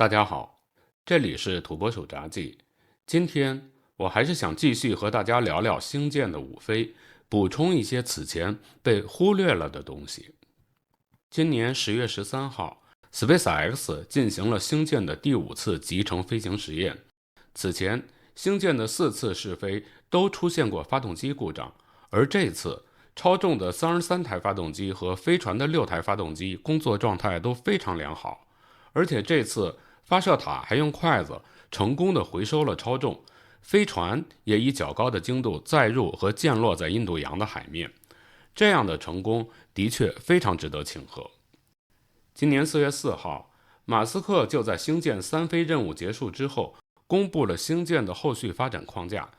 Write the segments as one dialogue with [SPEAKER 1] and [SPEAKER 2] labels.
[SPEAKER 1] 大家好，这里是土拨鼠杂记。今天我还是想继续和大家聊聊星舰的五飞，补充一些此前被忽略了的东西。今年10月13号 ，SpaceX 进行了星舰的第5次集成飞行实验。此前，星舰的4次试飞都出现过发动机故障，而这次超重的33台发动机和飞船的6台发动机工作状态都非常良好，而且这次发射塔还用筷子成功地回收了超重，飞船也以较高的精度载入和降落在印度洋的海面。这样的成功的确非常值得庆贺。今年4月4号，马斯克就在星舰3飞任务结束之后，公布了星舰的后续发展框架，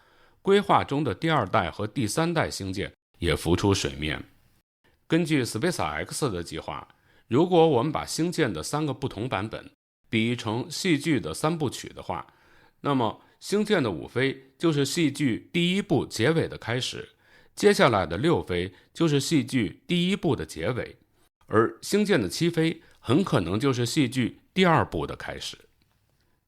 [SPEAKER 1] 规划中的第2代和第3代星舰也浮出水面。根据 SpaceX 的计划，如果我们把星舰的3个不同版本比喻成戏剧的3部曲的话，那么星舰的5飞就是戏剧第1部结尾的开始，接下来的6飞就是戏剧第1部的结尾，而星舰的7飞很可能就是戏剧第2部的开始。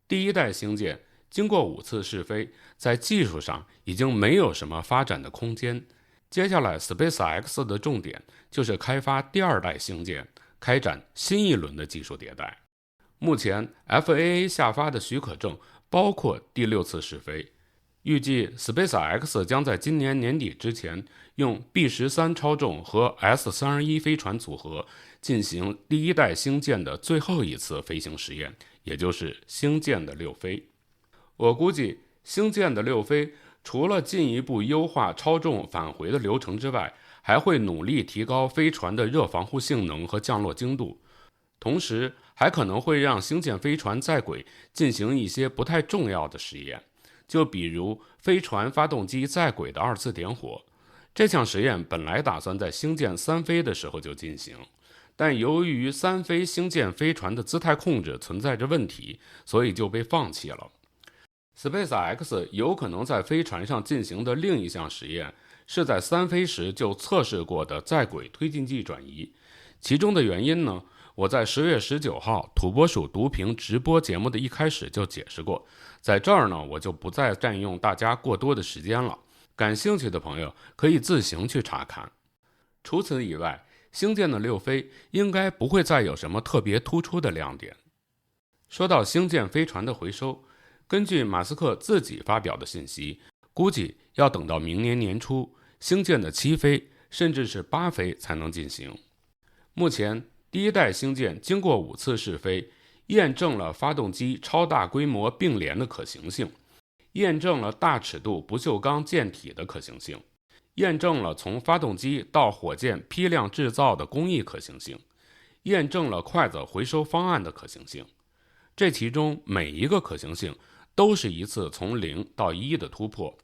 [SPEAKER 1] 第1代星舰经过5次试飞，在技术上已经没有什么发展的空间。接下来 SpaceX 的重点就是开发第2代星舰，开展新一轮的技术迭代。目前 FAA 下发的许可证包括第6次试飞，预计 SpaceX 将在今年年底之前用 B-13 超重和 S-31 飞船组合进行第1代星舰的最后一次飞行实验，也就是星舰的6飞。我估计星舰的6飞除了进一步优化超重返回的流程之外，还会努力提高飞船的热防护性能和降落精度，同时还可能会让星舰飞船在轨进行一些不太重要的实验，就比如飞船发动机在轨的2次点火。这项实验本来打算在星舰3飞的时候就进行，但由于3飞星舰飞船的姿态控制存在着问题，所以就被放弃了。SpaceX 有可能在飞船上进行的另一项实验，是在3飞时就测试过的在轨推进剂转移。其中的原因呢，我在10月19号土拨鼠读评直播节目的一开始就解释过，在这儿呢，我就不再占用大家过多的时间了。感兴趣的朋友可以自行去查看。除此以外，星舰的6飞应该不会再有什么特别突出的亮点。说到星舰飞船的回收，根据马斯克自己发表的信息，估计要等到明年年初，星舰的7飞甚至是8飞才能进行。目前第1代星舰经过5次试飞，验证了发动机超大规模并联的可行性，验证了大尺度不锈钢舰体的可行性，验证了从发动机到火箭批量制造的工艺可行性，验证了筷子回收方案的可行性。这其中每一个可行性都是一次从0到1的突破。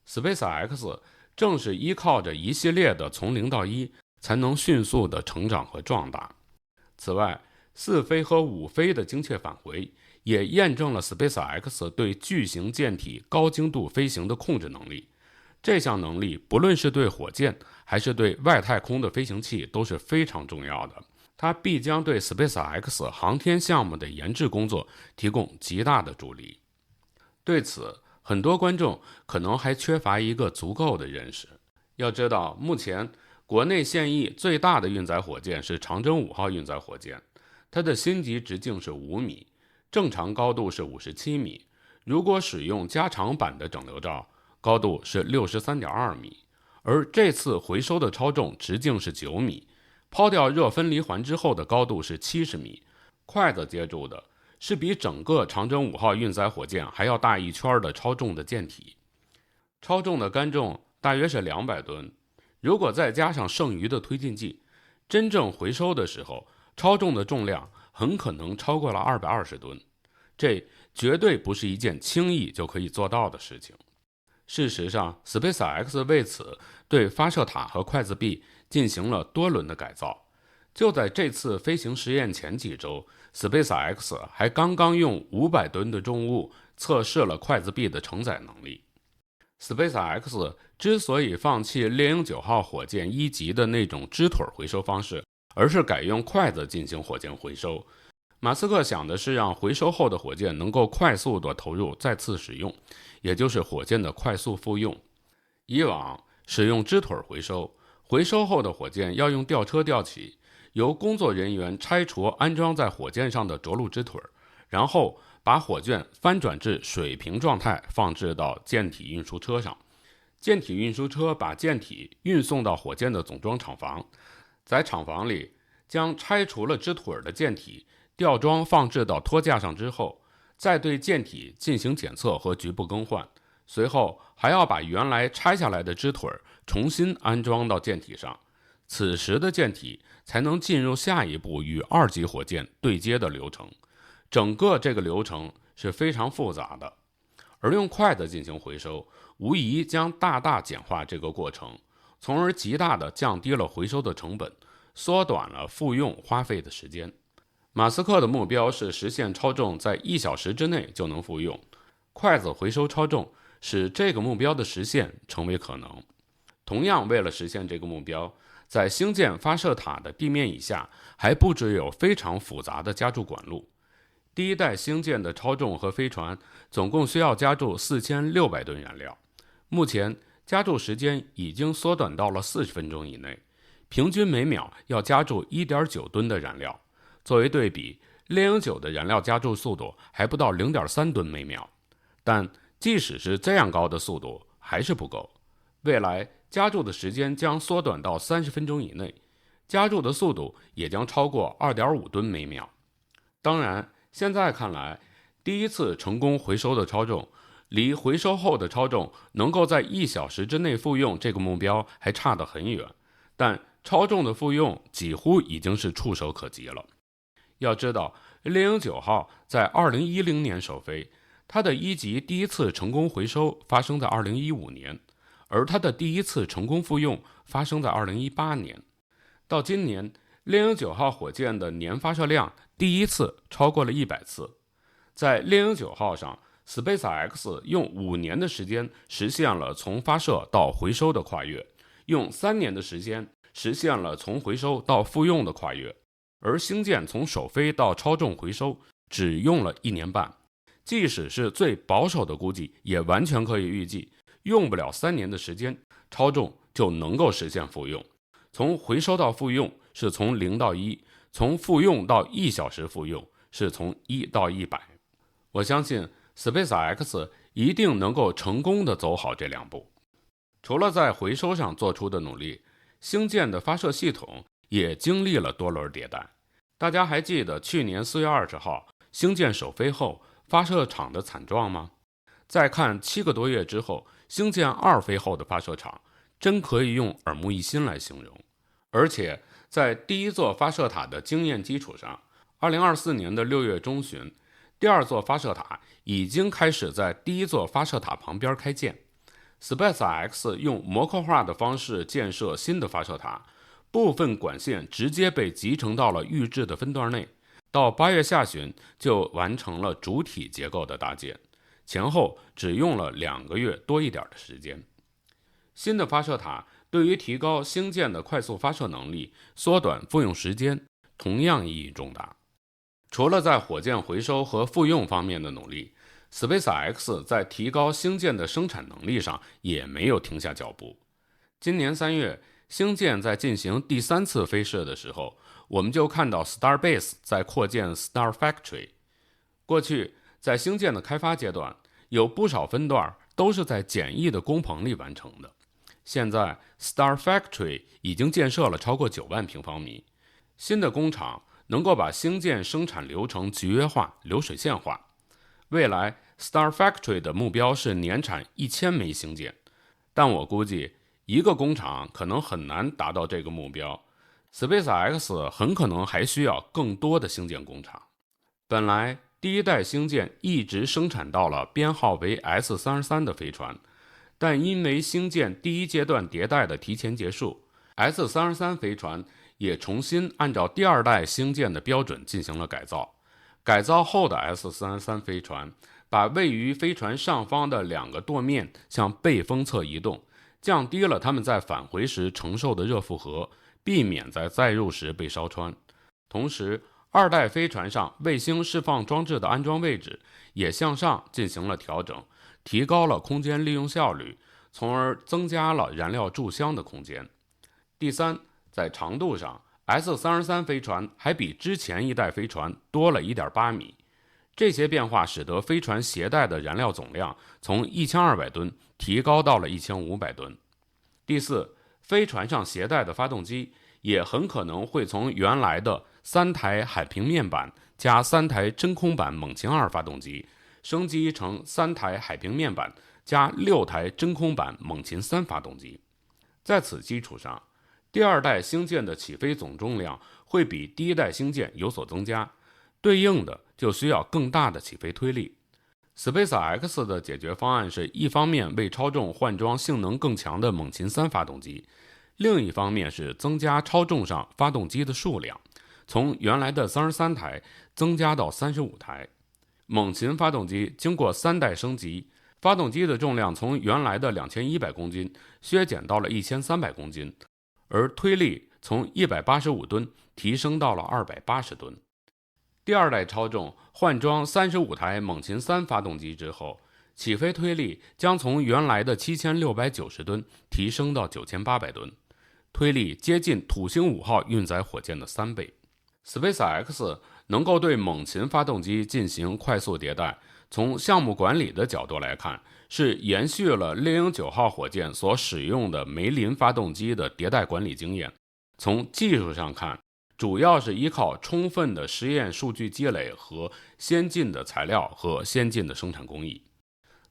[SPEAKER 1] SpaceX 正是依靠着一系列的从0到1，才能迅速的成长和壮大。此外，4飞和5飞的精确返回也验证了 SpaceX 对巨型舰体高精度飞行的控制能力。这项能力不论是对火箭还是对外太空的飞行器都是非常重要的，它必将对 SpaceX 航天项目的研制工作提供极大的助力。对此，很多观众可能还缺乏一个足够的认识。要知道，目前国内现役最大的运载火箭是长征5号运载火箭，它的心级直径是5米，正常高度是57米，如果使用加长版的整流罩，高度是63.2米，而这次回收的超重直径是9米，抛掉热分离环之后的高度是70米，筷子接住的是比整个长征5号运载火箭还要大一圈的超重的舰体。超重的干重大约是200吨，如果再加上剩余的推进剂，真正回收的时候，超重的重量很可能超过了220吨。这绝对不是一件轻易就可以做到的事情。事实上 SpaceX 为此对发射塔和筷子臂进行了多轮的改造。就在这次飞行实验前几周， SpaceX 还刚刚用500吨的重物测试了筷子臂的承载能力。SpaceX 之所以放弃猎鹰9号火箭1级的那种支腿回收方式，而是改用筷子进行火箭回收，马斯克想的是让回收后的火箭能够快速地投入再次使用，也就是火箭的快速复用。以往使用支腿回收，回收后的火箭要用吊车吊起，由工作人员拆除安装在火箭上的着陆支腿，然后把火箭翻转至水平状态，放置到舰体运输车上。舰体运输车把舰体运送到火箭的总装厂房，在厂房里将拆除了支腿的舰体吊装放置到托架上之后，再对舰体进行检测和局部更换，随后还要把原来拆下来的支腿重新安装到舰体上，此时的舰体才能进入下一步与2级火箭对接的流程。整个这个流程是非常复杂的，而用筷子进行回收，无疑将大大简化这个过程，从而极大地降低了回收的成本，缩短了复用花费的时间。马斯克的目标是实现超重在1小时之内就能复用，筷子回收超重使这个目标的实现成为可能。同样，为了实现这个目标，在星舰发射塔的地面以下还布置有非常复杂的加注管路。第一代星舰的超重和飞船总共需要加注4600吨燃料，目前加注时间已经缩短到了40分钟以内，平均每秒要加注 1.9 吨的燃料。作为对比，猎鹰9的燃料加注速度还不到 0.3 吨每秒，但即使是这样高的速度还是不够。未来加注的时间将缩短到30分钟以内，加注的速度也将超过 2.5 吨每秒。当然，现在看来，第一次成功回收的超重离回收后的超重能够在1小时之内复用这个目标还差得很远，但超重的复用几乎已经是触手可及了。要知道，猎鹰9号在2010年首飞，它的1级第一次成功回收发生在2015年，而它的第一次成功复用发生在2018年。到今年，猎鹰9号火箭的年发射量第一次超过了100次。在猎鹰9号上， SpaceX 用5年的时间实现了从发射到回收的跨越，用3年的时间实现了从回收到复用的跨越，而星舰从首飞到超重回收只用了1年半。即使是最保守的估计，也完全可以预计，用不了3年的时间，超重就能够实现复用。从回收到复用是从0到1，从复用到1小时复用是从1到100。我相信 SpaceX 一定能够成功地走好这2步。除了在回收上做出的努力，星舰的发射系统也经历了多轮迭代。大家还记得去年4月20号星舰首飞后发射场的惨状吗？再看7个多月之后星舰2飞后的发射场，真可以用耳目一新来形容。而且在第一座发射塔的经验基础上，2024年的6月中旬，第2座发射塔已经开始在第一座发射塔旁边开建。SpaceX 用模块化的方式建设新的发射塔，部分管线直接被集成到了预制的分段内，到8月下旬就完成了主体结构的搭建，前后只用了2个月多一点的时间。新的发射塔对于提高星舰的快速发射能力、缩短复用时间，同样意义重大。除了在火箭回收和复用方面的努力， SpaceX 在提高星舰的生产能力上也没有停下脚步。今年3月，星舰在进行第3次飞试的时候，我们就看到 Starbase 在扩建 Star Factory。 过去在星舰的开发阶段，有不少分段都是在简易的工棚里完成的。现在 Star Factory 已经建设了超过9万平方米，新的工厂能够把星舰生产流程集约化、流水线化。未来 Star Factory 的目标是年产1000枚星舰，但我估计一个工厂可能很难达到这个目标。 SpaceX 很可能还需要更多的星舰工厂。本来第一代星舰一直生产到了编号为 S33 的飞船，但因为星舰第一阶段迭代的提前结束， S33 飞船也重新按照第2代星舰的标准进行了改造。改造后的 S33 飞船把位于飞船上方的2个舵面向背风侧移动，降低了它们在返回时承受的热负荷，避免在载入时被烧穿。同时二代飞船上卫星释放装置的安装位置也向上进行了调整，提高了空间利用效率，从而增加了燃料注箱的空间。第三，在长度上 ，S-33 飞船还比之前一代飞船多了 1.8 米。这些变化使得飞船携带的燃料总量从1200吨提高到了1500吨。第四，飞船上携带的发动机也很可能会从原来的3台海平面板加3台真空板猛禽2发动机升级成3台海平面板加6台真空板猛禽3发动机。在此基础上，第二代星舰的起飞总重量会比第一代星舰有所增加，对应的就需要更大的起飞推力。SpaceX 的解决方案是一方面为超重换装性能更强的猛禽3发动机，另一方面是增加超重上发动机的数量，从原来的33台增加到35台。猛禽发动机经过3代升级，发动机的重量从原来的2100公斤削减到了1300公斤，而推力从185吨提升到了280吨。第二代超重换装35台猛禽3发动机之后，起飞推力将从原来的7690吨提升到9800吨，推力接近土星5号运载火箭的3倍。SpaceX 能够对猛禽发动机进行快速迭代，从项目管理的角度来看，是延续了猎鹰9号火箭所使用的梅林发动机的迭代管理经验。从技术上看，主要是依靠充分的实验数据积累和先进的材料和先进的生产工艺。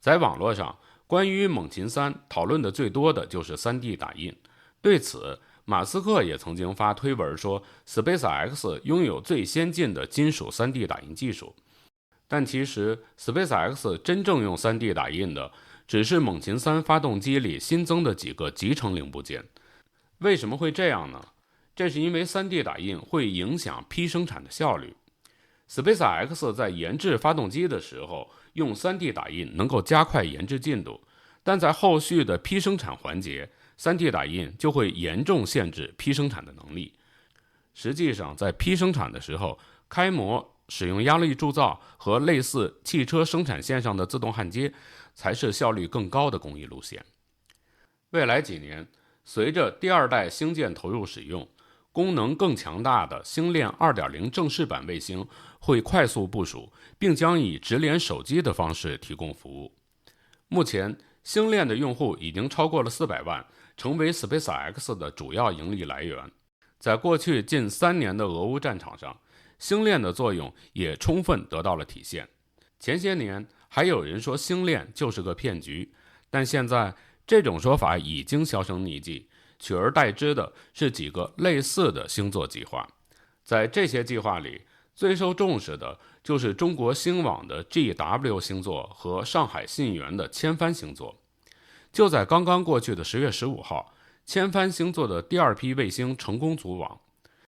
[SPEAKER 1] 在网络上，关于猛禽3讨论的最多的就是 3D 打印。对此，马斯克也曾经发推文说 SpaceX 拥有最先进的金属 3D 打印技术。但其实 SpaceX 真正用 3D 打印的只是猛禽3发动机里新增的几个集成零部件。为什么会这样呢？这是因为 3D 打印会影响批生产的效率。SpaceX 在研制发动机的时候用 3D 打印能够加快研制进度，但在后续的批生产环节， 3D 打印就会严重限制批生产的能力。实际上，在批生产的时候，开模使用压力铸造和类似汽车生产线上的自动焊接才是效率更高的工艺路线。未来几年，随着第二代星舰投入使用，功能更强大的星链 2.0 正式版卫星会快速部署，并将以直连手机的方式提供服务。目前，星链的用户已经超过了400万，成为 SpaceX 的主要盈利来源。在过去近3年的俄乌战场上，星链的作用也充分得到了体现。前些年还有人说星链就是个骗局，但现在这种说法已经销声匿迹，取而代之的是几个类似的星座计划。在这些计划里，最受重视的就是中国星网的 GW 星座和上海信源的千帆星座。就在刚刚过去的10月15号，千帆星座的第2批卫星成功组网。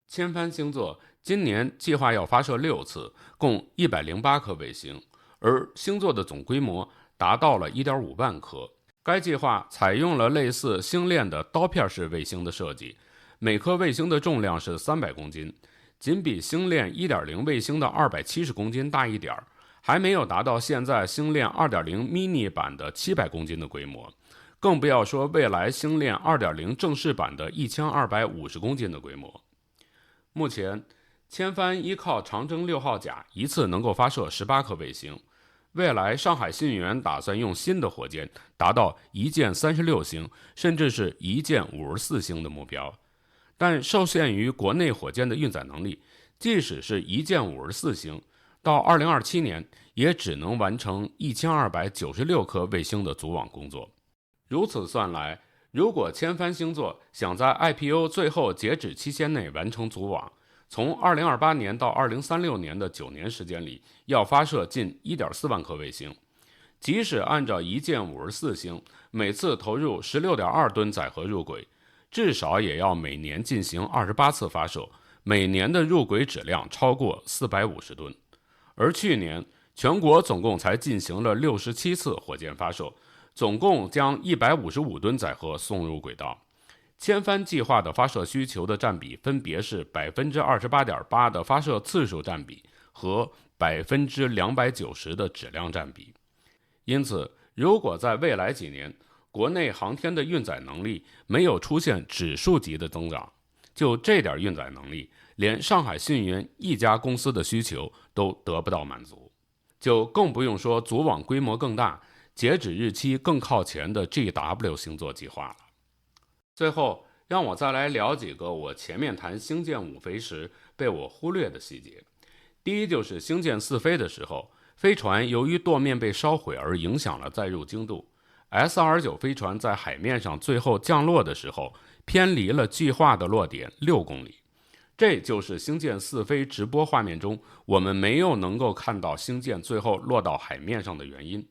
[SPEAKER 1] 千帆星座今年计划要发射6次，共108颗卫星，而星座的总规模达到了 1.5 万颗。该计划采用了类似星链的刀片式卫星的设计，每颗卫星的重量是300公斤，仅比星链 1.0 卫星的270公斤大一点，还没有达到现在星链 2.0 mini 版的700公斤的规模，更不要说未来星链 2.0 正式版的1250公斤的规模。目前，千帆依靠长征6号甲一次能够发射18颗卫星，未来上海信源打算用新的火箭达到一箭36星，甚至是一箭54星的目标。但受限于国内火箭的运载能力，即使是一箭54星，到2027年也只能完成1296颗卫星的组网工作。如此算来，如果千帆星座想在 IPO 最后截止期限内完成组网，从2028年到2036年的9年时间里，要发射近 1.4 万颗卫星。即使按照一箭54星，每次投入 16.2 吨载荷入轨，至少也要每年进行28次发射，每年的入轨质量超过450吨。而去年，全国总共才进行了67次火箭发射，总共将155吨载荷送入轨道。千帆计划的发射需求的占比分别是 28.8% 的发射次数占比和 290% 的质量占比。因此，如果在未来几年，国内航天的运载能力没有出现指数级的增长，就这点运载能力，连上海信源一家公司的需求都得不到满足，就更不用说组网规模更大、截止日期更靠前的 GW 星座计划了。最后，让我再来聊几个我前面谈星舰5飞时被我忽略的细节。第一，就是星舰4飞的时候，飞船由于舵面被烧毁而影响了载入精度。SR9 飞船在海面上最后降落的时候，偏离了计划的落点6公里。这就是星舰4飞直播画面中我们没有能够看到星舰最后落到海面上的原因。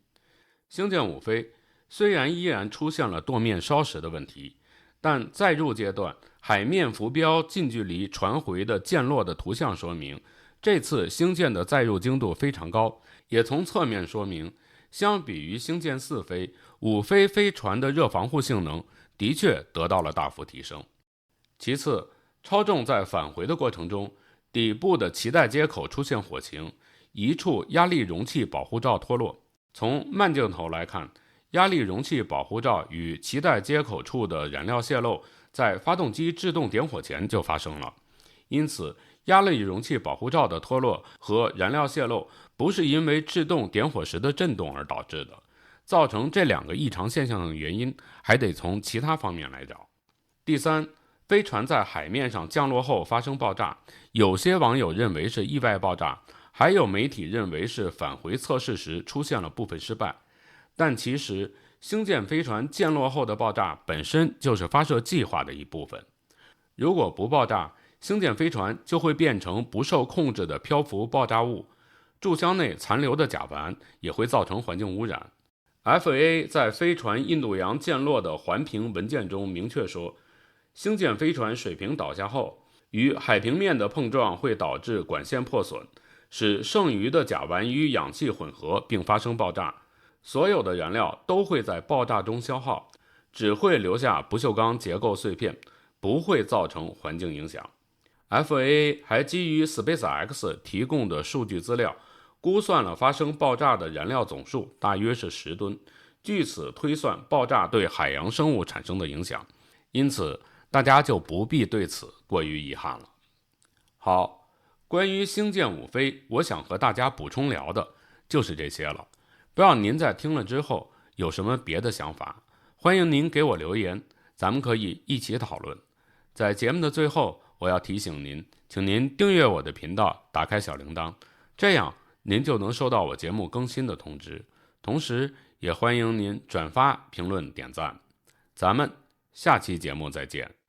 [SPEAKER 1] 星舰5飞虽然依然出现了舵面烧蚀的问题，但载入阶段海面浮标近距离传回的溅落的图像说明，这次星舰的载入精度非常高，也从侧面说明，相比于星舰4飞，5飞飞船的热防护性能的确得到了大幅提升。其次，超重在返回的过程中，底部的脐带接口出现火情，一处压力容器保护罩脱落。从慢镜头来看，压力容器保护罩与脐带接口处的燃料泄漏在发动机制动点火前就发生了，因此压力容器保护罩的脱落和燃料泄漏不是因为制动点火时的震动而导致的，造成这两个异常现象的原因还得从其他方面来找。第三，飞船在海面上降落后发生爆炸，有些网友认为是意外爆炸，还有媒体认为是返回测试时出现了部分失败。但其实星舰飞船降落后的爆炸本身就是发射计划的一部分，如果不爆炸，星舰飞船就会变成不受控制的漂浮爆炸物，贮箱内残留的甲烷也会造成环境污染。FAA 在飞船印度洋降落的环评文件中明确说，星舰飞船水平倒下后，与海平面的碰撞会导致管线破损，使剩余的甲烷与氧气混合并发生爆炸。所有的燃料都会在爆炸中消耗，只会留下不锈钢结构碎片，不会造成环境影响。FAA 还基于 SpaceX 提供的数据资料，估算了发生爆炸的燃料总数大约是10吨，据此推算爆炸对海洋生物产生的影响，因此大家就不必对此过于遗憾了。好，关于星舰5飞，我想和大家补充聊的就是这些了。不知道您在听了之后有什么别的想法，欢迎您给我留言，咱们可以一起讨论。在节目的最后，我要提醒您，请您订阅我的频道，打开小铃铛，这样您就能收到我节目更新的通知。同时也欢迎您转发、评论、点赞。咱们下期节目再见。